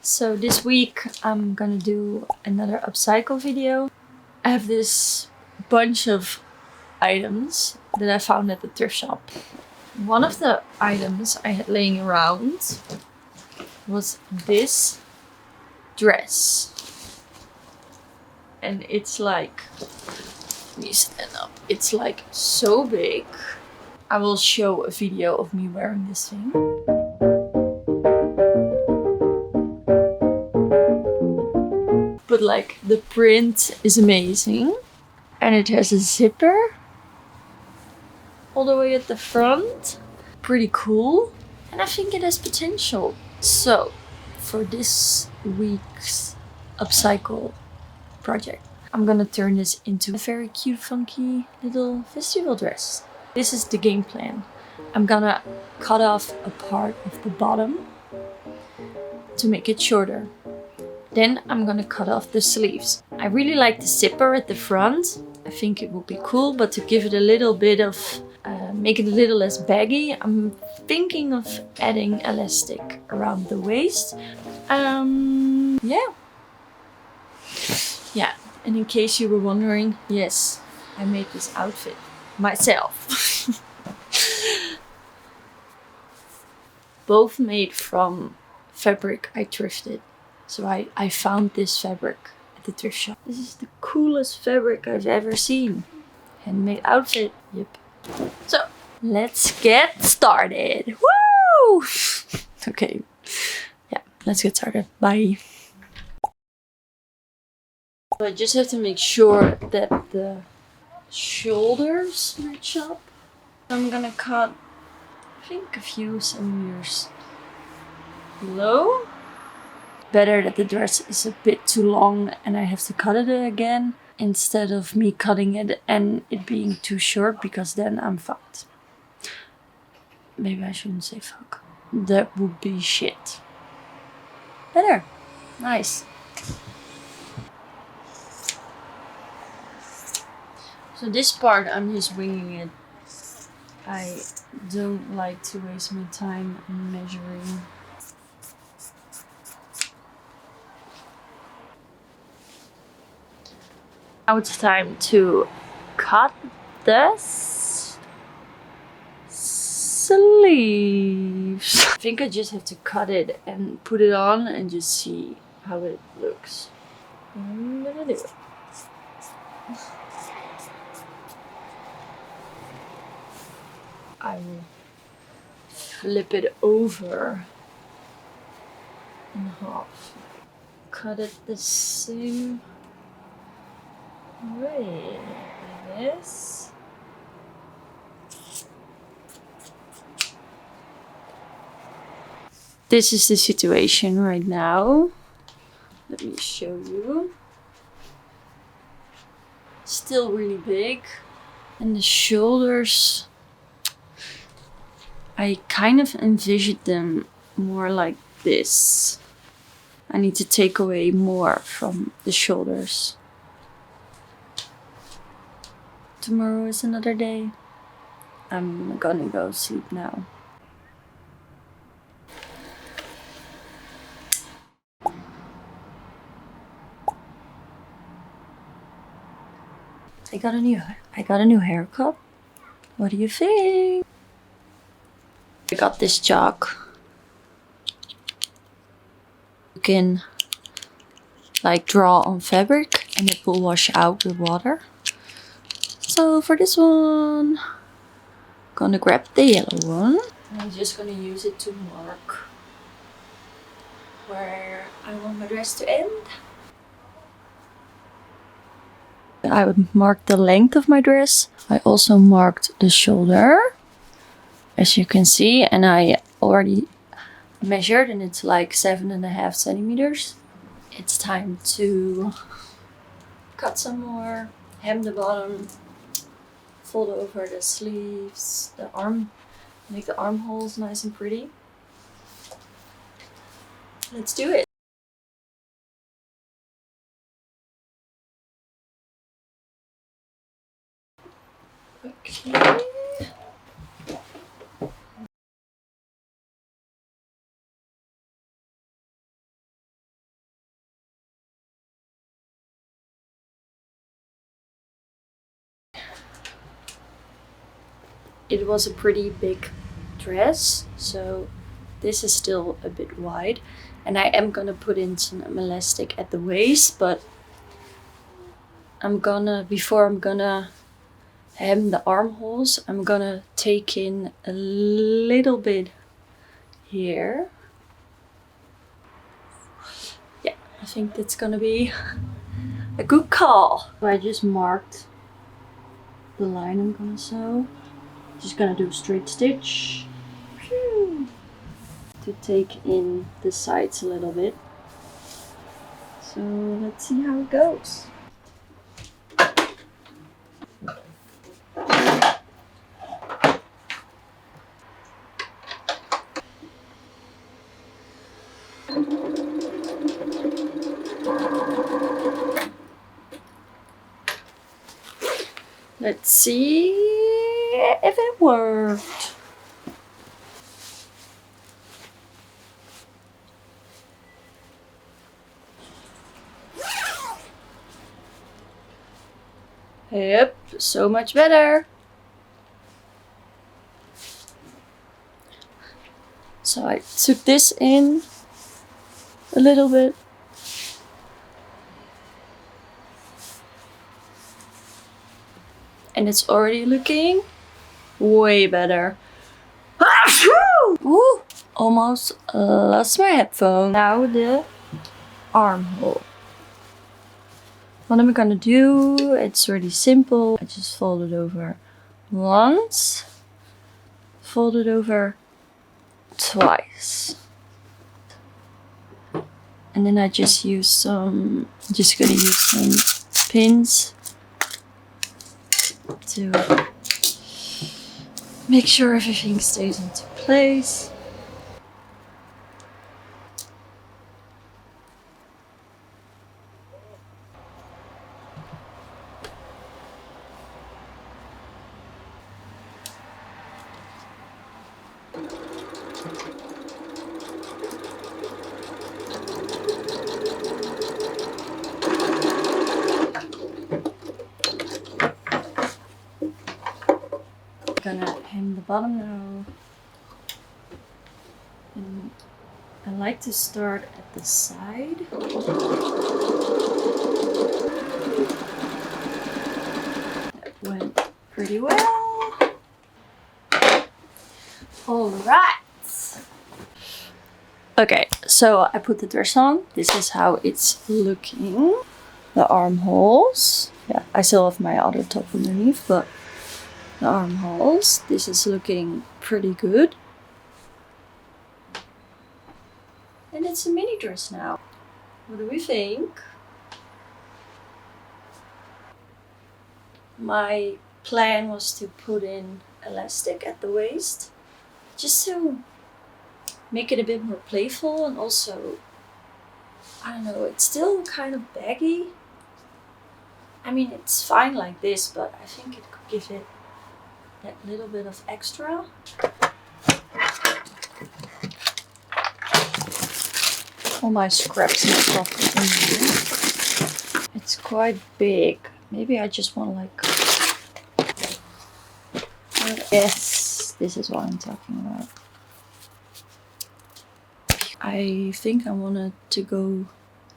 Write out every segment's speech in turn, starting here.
So this week I'm gonna do another upcycle video. I have this bunch of items that I found at the thrift shop. One of the items I had laying around was this dress. And it's like, let me stand up. It's like so big. I will show a video of me wearing this thing. But like the print is amazing. And it has a zipper all the way at the front. Pretty cool. And I think it has potential. So for this week's upcycle project, I'm gonna turn this into a very cute, funky little festival dress. This is the game plan. I'm gonna cut off a part of the bottom to make it shorter. Then I'm gonna cut off the sleeves. I really like the zipper at the front. I think it would be cool, but to give it a little bit of, make it a little less baggy, I'm thinking of adding elastic around the waist. Yeah, and in case you were wondering, yes, I made this outfit myself. Both made from fabric I thrifted. So I found this fabric at the thrift shop. This is the coolest fabric I've ever seen. Handmade outfit, yep. So, let's get started. Woo! Okay, yeah, let's get started. Bye. So I just have to make sure that the shoulders match up. I'm gonna cut, I think, a few centimeters below. Better that the dress is a bit too long and I have to cut it again instead of me cutting it and it being too short, because then I'm fucked. Maybe I shouldn't say fuck. That would be shit. Better. Nice. So this part I'm just winging it. I don't like to waste my time measuring. Now it's time to cut the sleeves. I think I just have to cut it and put it on and just see how it looks. I'm gonna do it. I will flip it over in half. Cut it the same way, like this. This is the situation right now. Let me show you. Still really big. And the shoulders, I kind of envisioned them more like this. I need to take away more from the shoulders. Tomorrow is another day. I'm gonna go sleep now. I got a new haircut. What do you think? I got this chalk. You can like draw on fabric and it will wash out with water. So for this one, I'm gonna grab the yellow one. And I'm just gonna use it to mark where I want my dress to end. I would mark the length of my dress. I also marked the shoulder, as you can see, and I already measured and it's like 7.5 centimeters. It's time to cut some more, hem the bottom, fold over the sleeves, the arm, make the armholes nice and pretty. Let's do it. Okay. it was a pretty big dress, so this is still a bit wide. And I am gonna put in some elastic at the waist, but before I'm gonna hem the armholes, I'm gonna take in a little bit here. Yeah, I think that's gonna be a good call. So I just marked the line I'm gonna sew. Just gonna do a straight stitch. Phew. To take in the sides a little bit. So let's see how it goes. Let's see if it worked. Yep, so much better. So I took this in a little bit. And it's already looking way better. Ooh, almost lost my headphone. Now the armhole. What am I gonna do? It's really simple. I just fold it over once, fold it over twice. And then I just use some, just gonna use some pins to make sure everything stays into place. Gonna hem the bottom now, and I like to start at the side. That went pretty well. All right. Okay, so I put the dress on. This is how it's looking. The armholes. Yeah, I still have my other top underneath, but the armholes. This is looking pretty good. And it's a mini dress now. What do we think? My plan was to put in elastic at the waist, just to make it a bit more playful, and also, I don't know, it's still kind of baggy. I mean, it's fine like this, but I think it could give it that little bit of extra. All my scraps and stuff in here. It's quite big. Maybe I just want to like... Yes, this is what I'm talking about. I think I wanted to go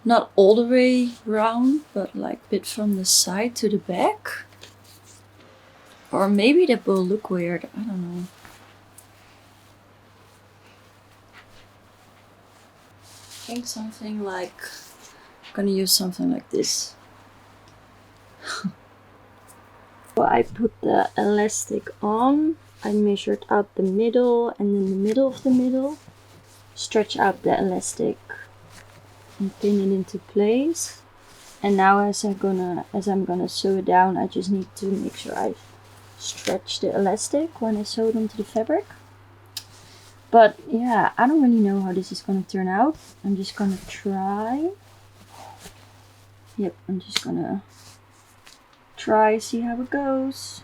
not all the way round, but like a bit from the side to the back. Or maybe that will look weird, I don't know. I think something like, I'm gonna use something like this. Well, I put the elastic on, I measured out the middle, and in the middle of the middle, stretch out the elastic and pin it into place. And now as I'm gonna sew it down, I just need to make sure I stretch the elastic when I sew it onto the fabric. But yeah, I don't really know how this is gonna turn out. I'm just gonna try. Yep, I'm just gonna try, see how it goes.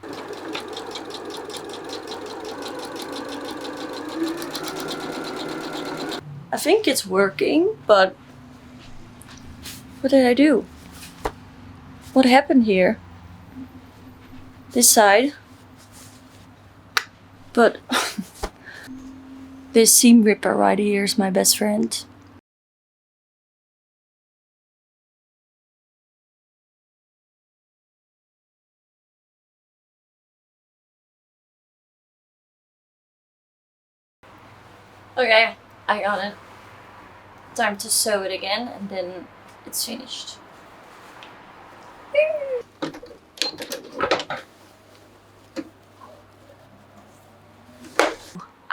I think it's working, but what did I do? What happened here? This side But this seam ripper right here is my best friend. Okay, I got it. Time to sew it again and then it's finished.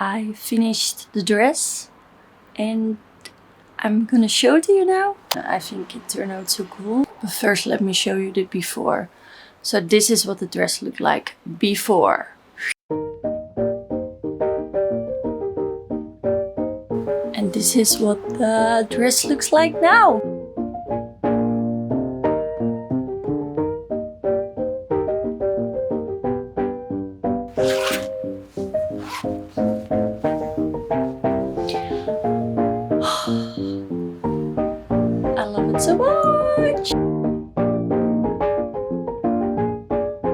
I finished the dress and I'm gonna show it to you now. I think it turned out so cool. But first let me show you the before. So this is what the dress looked like before. And this is what the dress looks like now. I love it so much!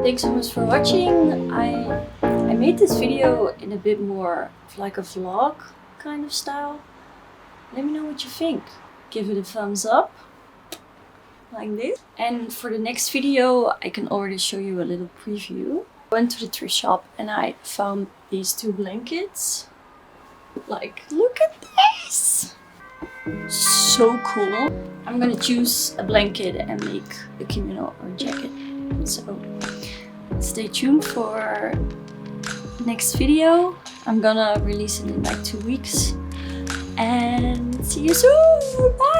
Thanks so much for watching. I made this video in a bit more of like a vlog kind of style. Let me know what you think. Give it a thumbs up, like this. And for the next video, I can already show you a little preview. I went to the thrift shop and I found these 2 blankets. Like, look at this! So cool. I'm gonna choose a blanket and make a kimono or jacket. So stay tuned for next video. I'm gonna release it in like 2 weeks. And see you soon! Bye!